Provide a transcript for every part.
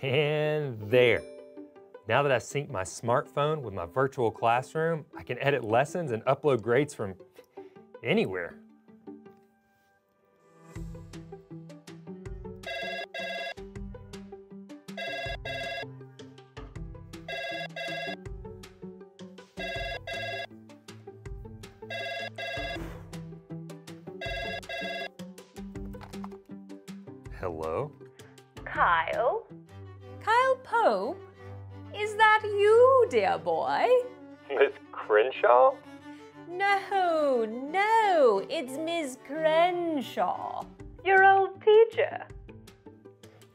And there. Now that I've synced my smartphone with my virtual classroom, I can edit lessons and upload grades from anywhere. Hello? Kyle? Kyle Pope? Is that you, dear boy? Miss Crenshaw? No, it's Miss Crenshaw, your old teacher.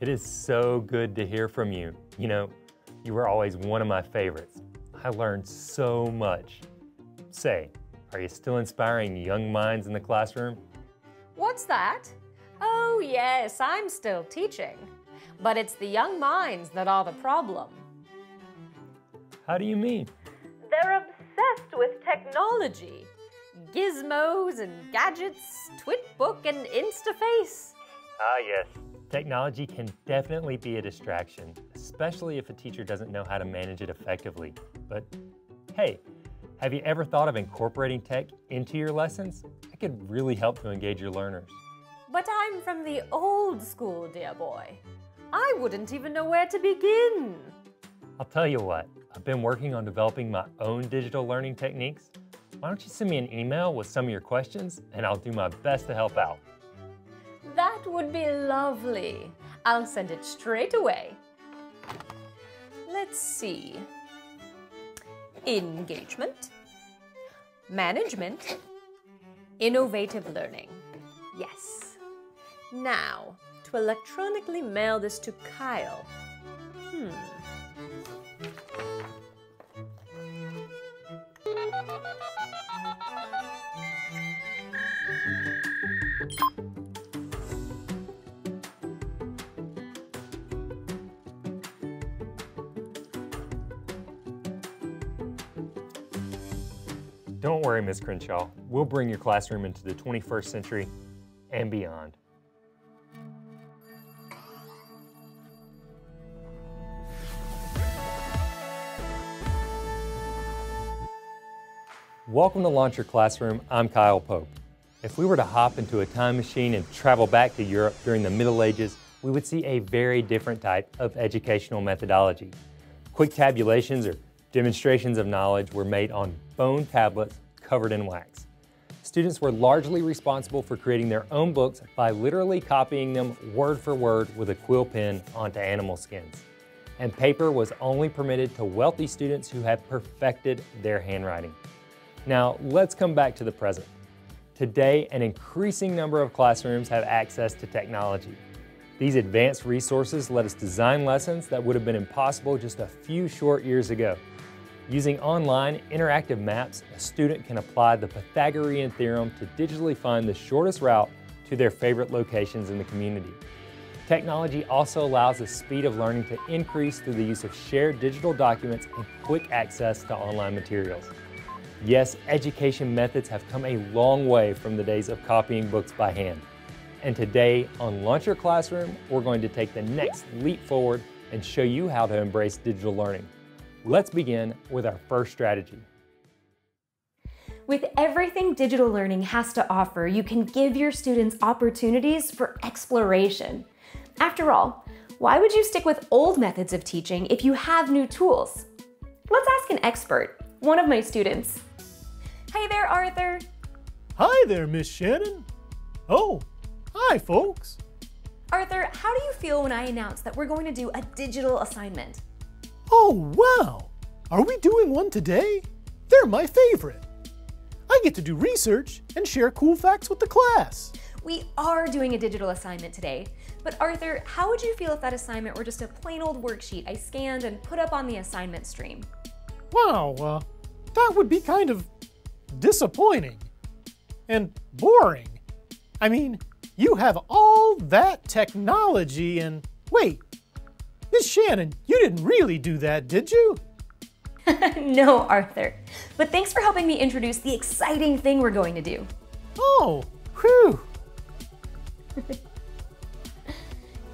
It is so good to hear from you. You know, you were always one of my favorites. I learned so much. Say, are you still inspiring young minds in the classroom? What's that? Oh yes, I'm still teaching. But it's the young minds that are the problem. How do you mean? They're obsessed with technology. Gizmos and gadgets, Twitbook and Instaface. Ah yes, technology can definitely be a distraction, especially if a teacher doesn't know how to manage it effectively. But hey, have you ever thought of incorporating tech into your lessons? It could really help to engage your learners. But I'm from the old school, dear boy. I wouldn't even know where to begin. I'll tell you what, I've been working on developing my own digital learning techniques. Why don't you send me an email with some of your questions and I'll do my best to help out. That would be lovely. I'll send it straight away. Let's see. Engagement, management, innovative learning. Yes. Now, to electronically mail this to Kyle. Don't worry, Ms. Crenshaw. We'll bring your classroom into the 21st century and beyond. Welcome to Launch Your Classroom. I'm Kyle Pope. If we were to hop into a time machine and travel back to Europe during the Middle Ages, we would see a very different type of educational methodology. Quick tabulations or demonstrations of knowledge were made on bone tablets covered in wax. Students were largely responsible for creating their own books by literally copying them word for word with a quill pen onto animal skins. And paper was only permitted to wealthy students who had perfected their handwriting. Now, let's come back to the present. Today, an increasing number of classrooms have access to technology. These advanced resources let us design lessons that would have been impossible just a few short years ago. Using online interactive maps, a student can apply the Pythagorean theorem to digitally find the shortest route to their favorite locations in the community. Technology also allows the speed of learning to increase through the use of shared digital documents and quick access to online materials. Yes, education methods have come a long way from the days of copying books by hand. And today on Launch Your Classroom, we're going to take the next leap forward and show you how to embrace digital learning. Let's begin with our first strategy. With everything digital learning has to offer, you can give your students opportunities for exploration. After all, why would you stick with old methods of teaching if you have new tools? Let's ask an expert, one of my students. Hey there, Arthur. Hi there, Miss Shannon. Oh, hi, folks. Arthur, how do you feel when I announce that we're going to do a digital assignment? Oh, wow. Are we doing one today? They're my favorite. I get to do research and share cool facts with the class. We are doing a digital assignment today, but Arthur, how would you feel if that assignment were just a plain old worksheet I scanned and put up on the assignment stream? Wow, that would be kind of disappointing and boring. I mean, you have all that technology and... Wait, Miss Shannon, you didn't really do that, did you? No, Arthur. But thanks for helping me introduce the exciting thing we're going to do. Oh, whew.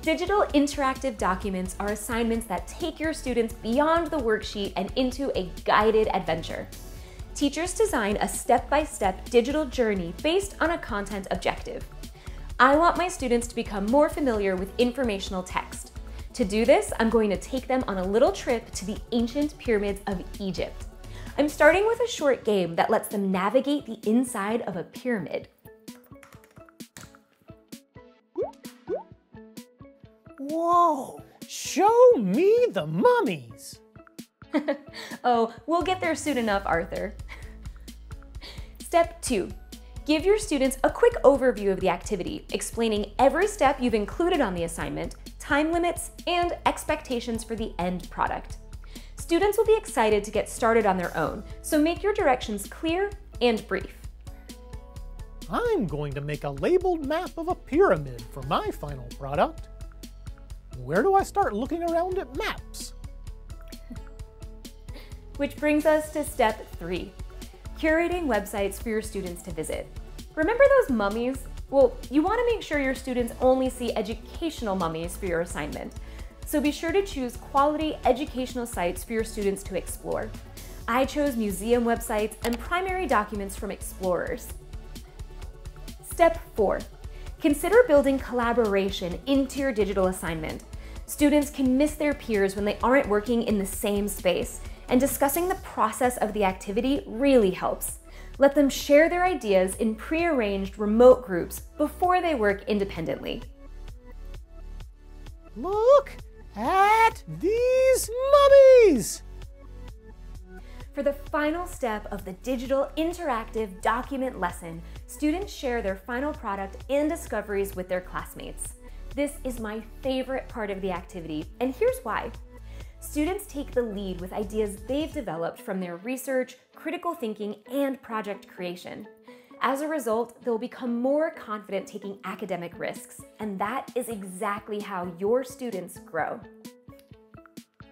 Digital interactive documents are assignments that take your students beyond the worksheet and into a guided adventure. Teachers design a step-by-step digital journey based on a content objective. I want my students to become more familiar with informational text. To do this, I'm going to take them on a little trip to the ancient pyramids of Egypt. I'm starting with a short game that lets them navigate the inside of a pyramid. Whoa! Show me the mummies! Oh, we'll get there soon enough, Arthur. Step 2. Give your students a quick overview of the activity, explaining every step you've included on the assignment, time limits, and expectations for the end product. Students will be excited to get started on their own, so make your directions clear and brief. I'm going to make a labeled map of a pyramid for my final product. Where do I start looking around at maps? Which brings us to step 3, curating websites for your students to visit. Remember those mummies? Well, you want to make sure your students only see educational mummies for your assignment. So be sure to choose quality educational sites for your students to explore. I chose museum websites and primary documents from explorers. Step 4, consider building collaboration into your digital assignment. Students can miss their peers when they aren't working in the same space, and discussing the process of the activity really helps. Let them share their ideas in pre-arranged remote groups before they work independently. Look at these mummies! For the final step of the digital interactive document lesson, students share their final product and discoveries with their classmates. This is my favorite part of the activity, and here's why. Students take the lead with ideas they've developed from their research, critical thinking, and project creation. As a result, they'll become more confident taking academic risks, and that is exactly how your students grow.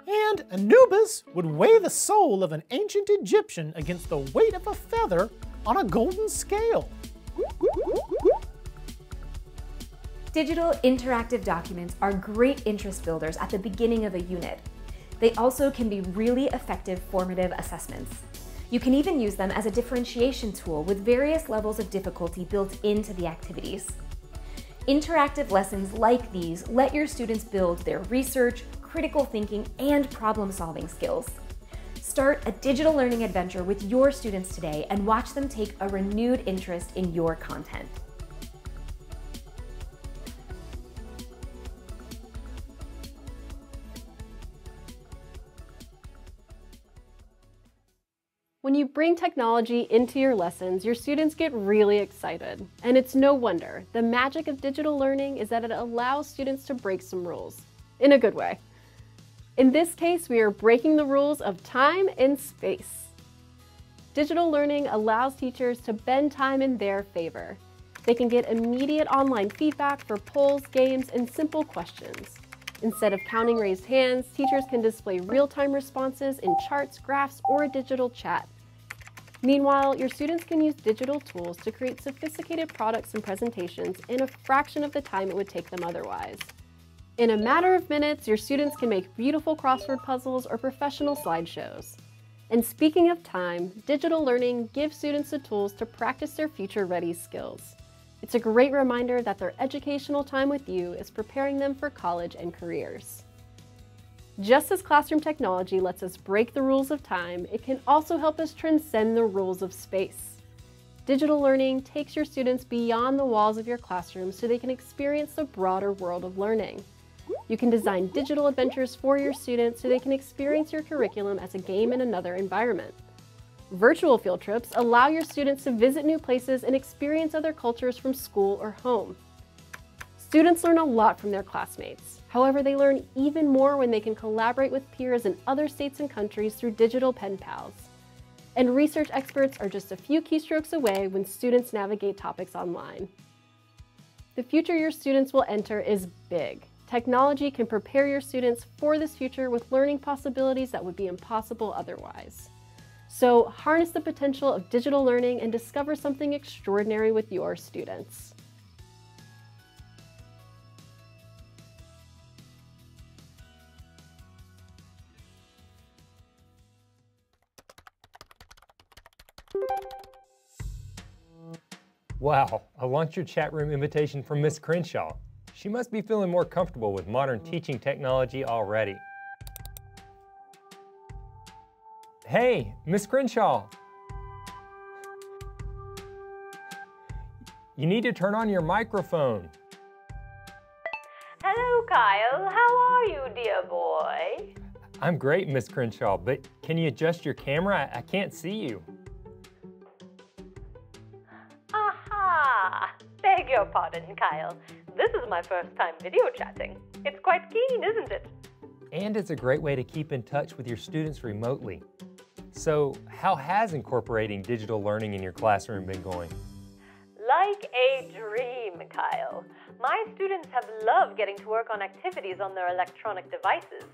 And Anubis would weigh the soul of an ancient Egyptian against the weight of a feather on a golden scale. Digital interactive documents are great interest builders at the beginning of a unit. They also can be really effective formative assessments. You can even use them as a differentiation tool with various levels of difficulty built into the activities. Interactive lessons like these let your students build their research, critical thinking, and problem-solving skills. Start a digital learning adventure with your students today and watch them take a renewed interest in your content. When you bring technology into your lessons, your students get really excited. And it's no wonder. The magic of digital learning is that it allows students to break some rules, in a good way. In this case, we are breaking the rules of time and space. Digital learning allows teachers to bend time in their favor. They can get immediate online feedback for polls, games, and simple questions. Instead of counting raised hands, teachers can display real-time responses in charts, graphs, or a digital chat. Meanwhile, your students can use digital tools to create sophisticated products and presentations in a fraction of the time it would take them otherwise. In a matter of minutes, your students can make beautiful crossword puzzles or professional slideshows. And speaking of time, digital learning gives students the tools to practice their future-ready skills. It's a great reminder that their educational time with you is preparing them for college and careers. Just as classroom technology lets us break the rules of time, it can also help us transcend the rules of space. Digital learning takes your students beyond the walls of your classroom so they can experience the broader world of learning. You can design digital adventures for your students so they can experience your curriculum as a game in another environment. Virtual field trips allow your students to visit new places and experience other cultures from school or home. Students learn a lot from their classmates. However, they learn even more when they can collaborate with peers in other states and countries through digital pen pals. And research experts are just a few keystrokes away when students navigate topics online. The future your students will enter is big. Technology can prepare your students for this future with learning possibilities that would be impossible otherwise. So harness the potential of digital learning and discover something extraordinary with your students. Wow, a launch your chat room invitation from Miss Crenshaw. She must be feeling more comfortable with modern teaching technology already. Hey, Miss Crenshaw. You need to turn on your microphone. Hello, Kyle. How are you, dear boy? I'm great, Miss Crenshaw, but can you adjust your camera? I can't see you. Aha! Beg your pardon, Kyle. This is my first time video chatting. It's quite keen, isn't it? And it's a great way to keep in touch with your students remotely. So, how has incorporating digital learning in your classroom been going? Like a dream, Kyle. My students have loved getting to work on activities on their electronic devices,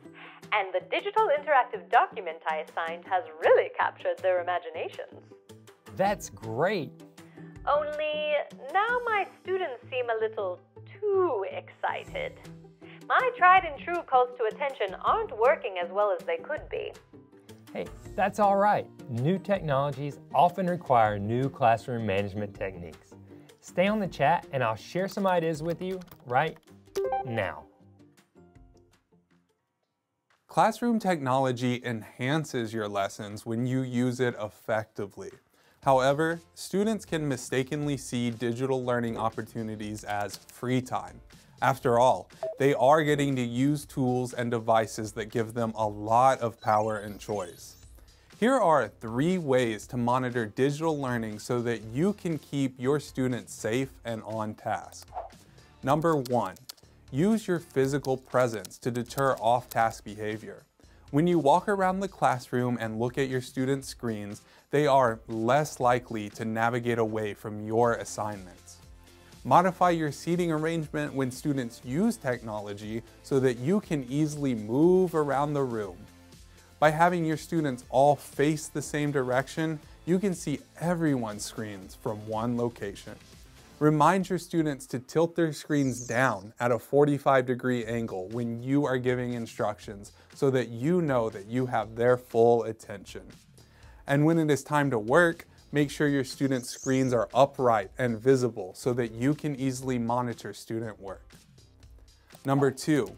and the digital interactive document I assigned has really captured their imaginations. That's great. Only now my students seem a little too excited. My tried and true calls to attention aren't working as well as they could be. Hey, that's all right. New technologies often require new classroom management techniques. Stay on the chat and I'll share some ideas with you right now. Classroom technology enhances your lessons when you use it effectively. However, students can mistakenly see digital learning opportunities as free time. After all, they are getting to use tools and devices that give them a lot of power and choice. Here are 3 ways to monitor digital learning so that you can keep your students safe and on task. Number 1, use your physical presence to deter off-task behavior. When you walk around the classroom and look at your students' screens, they are less likely to navigate away from your assignments. Modify your seating arrangement when students use technology so that you can easily move around the room. By having your students all face the same direction, you can see everyone's screens from one location. Remind your students to tilt their screens down at a 45-degree angle when you are giving instructions so that you know that you have their full attention. And when it is time to work, make sure your students' screens are upright and visible so that you can easily monitor student work. Number 2,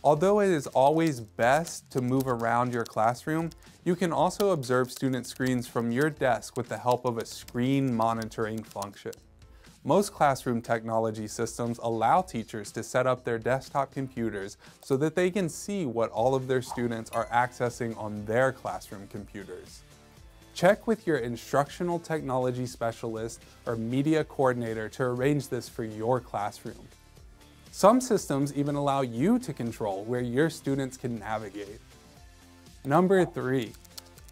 although it is always best to move around your classroom, you can also observe student screens from your desk with the help of a screen monitoring function. Most classroom technology systems allow teachers to set up their desktop computers so that they can see what all of their students are accessing on their classroom computers. Check with your instructional technology specialist or media coordinator to arrange this for your classroom. Some systems even allow you to control where your students can navigate. Number 3,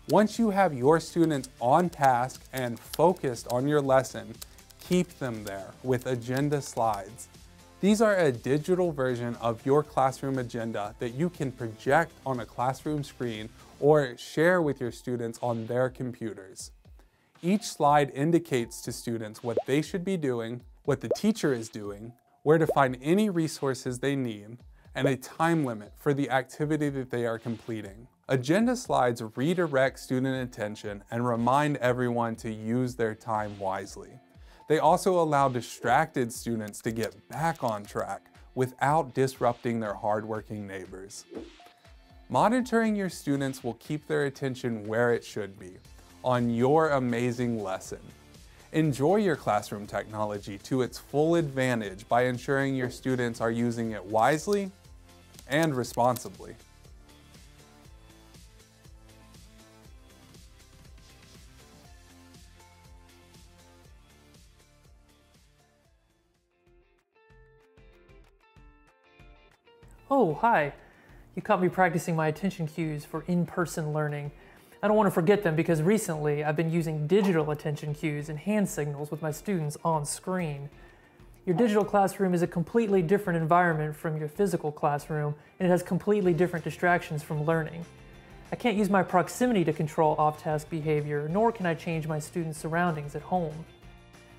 once you have your students on task and focused on your lesson, keep them there with agenda slides. These are a digital version of your classroom agenda that you can project on a classroom screen or share with your students on their computers. Each slide indicates to students what they should be doing, what the teacher is doing, where to find any resources they need, and a time limit for the activity that they are completing. Agenda slides redirect student attention and remind everyone to use their time wisely. They also allow distracted students to get back on track without disrupting their hardworking neighbors. Monitoring your students will keep their attention where it should be, on your amazing lesson. Enjoy your classroom technology to its full advantage by ensuring your students are using it wisely and responsibly. Oh, hi. You caught me practicing my attention cues for in-person learning. I don't want to forget them because recently I've been using digital attention cues and hand signals with my students on screen. Your digital classroom is a completely different environment from your physical classroom, and it has completely different distractions from learning. I can't use my proximity to control off-task behavior, nor can I change my students' surroundings at home.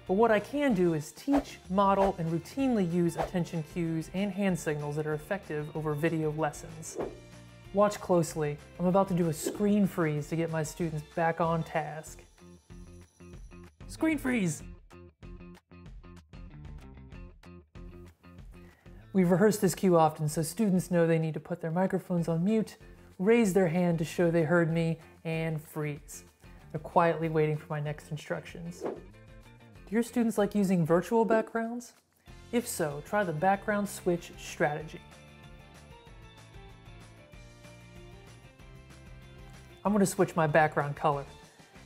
But what I can do is teach, model, and routinely use attention cues and hand signals that are effective over video lessons. Watch closely. I'm about to do a screen freeze to get my students back on task. Screen freeze! We've rehearsed this cue often so students know they need to put their microphones on mute, raise their hand to show they heard me, and freeze. They're quietly waiting for my next instructions. Do your students like using virtual backgrounds? If so, try the background switch strategy. I'm going to switch my background color.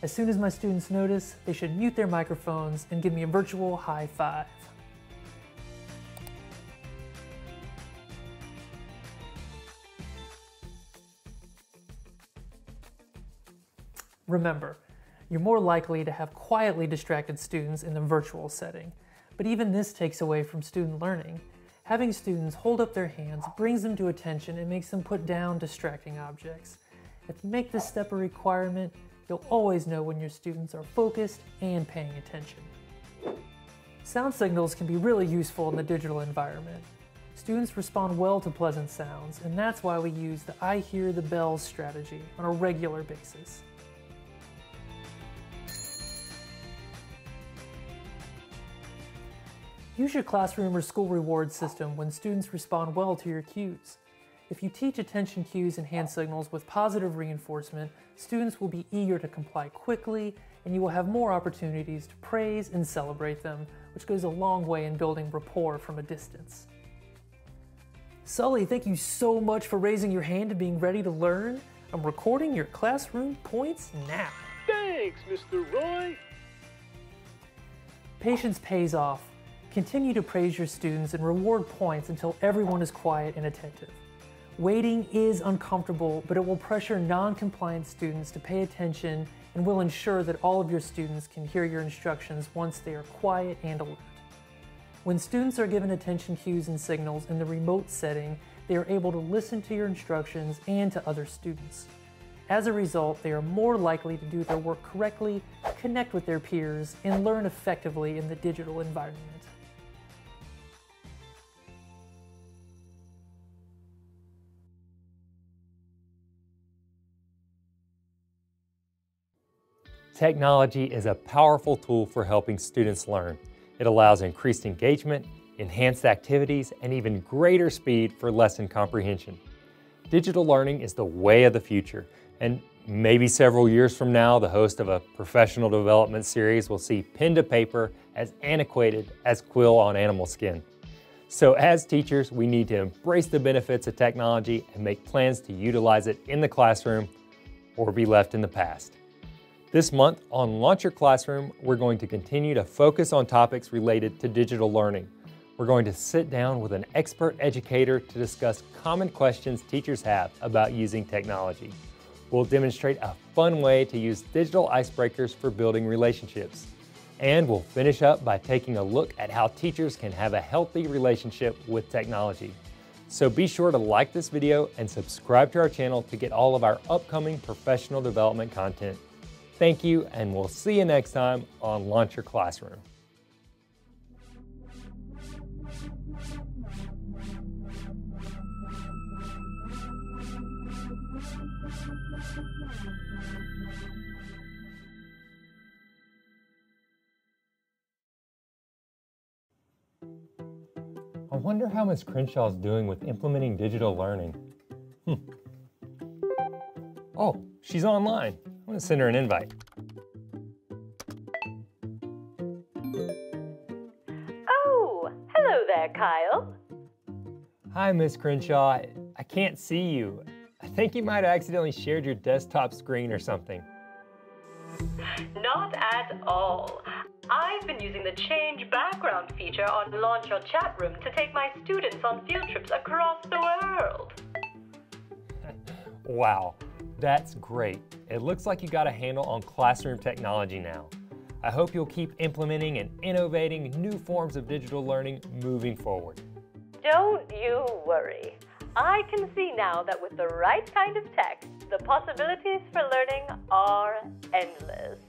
As soon as my students notice, they should mute their microphones and give me a virtual high five. Remember, you're more likely to have quietly distracted students in the virtual setting, but even this takes away from student learning. Having students hold up their hands brings them to attention and makes them put down distracting objects. If you make this step a requirement, you'll always know when your students are focused and paying attention. Sound signals can be really useful in the digital environment. Students respond well to pleasant sounds, and that's why we use the I hear the bells strategy on a regular basis. Use your classroom or school reward system when students respond well to your cues. If you teach attention cues and hand signals with positive reinforcement, students will be eager to comply quickly, and you will have more opportunities to praise and celebrate them, which goes a long way in building rapport from a distance. Sully, thank you so much for raising your hand and being ready to learn. I'm recording your classroom points now. Thanks, Mr. Roy. Patience pays off. Continue to praise your students and reward points until everyone is quiet and attentive. Waiting is uncomfortable, but it will pressure non-compliant students to pay attention and will ensure that all of your students can hear your instructions once they are quiet and alert. When students are given attention cues and signals in the remote setting, they are able to listen to your instructions and to other students. As a result, they are more likely to do their work correctly, connect with their peers, and learn effectively in the digital environment. Technology is a powerful tool for helping students learn. It allows increased engagement, enhanced activities, and even greater speed for lesson comprehension. Digital learning is the way of the future, and maybe several years from now, the host of a professional development series will see pen to paper as antiquated as quill on animal skin. So as teachers, we need to embrace the benefits of technology and make plans to utilize it in the classroom or be left in the past. This month on Launch Your Classroom, we're going to continue to focus on topics related to digital learning. We're going to sit down with an expert educator to discuss common questions teachers have about using technology. We'll demonstrate a fun way to use digital icebreakers for building relationships. And we'll finish up by taking a look at how teachers can have a healthy relationship with technology. So be sure to like this video and subscribe to our channel to get all of our upcoming professional development content. Thank you, and we'll see you next time on Launch Your Classroom. I wonder how Ms. Crenshaw is doing with implementing digital learning. Oh, she's online. I'm going to send her an invite. Oh, hello there, Kyle. Hi, Miss Crenshaw. I can't see you. I think you might have accidentally shared your desktop screen or something. Not at all. I've been using the Change Background feature on Launch Your Chat Room to take my students on field trips across the world. Wow, that's great. It looks like you got a handle on classroom technology now. I hope you'll keep implementing and innovating new forms of digital learning moving forward. Don't you worry. I can see now that with the right kind of tech, the possibilities for learning are endless.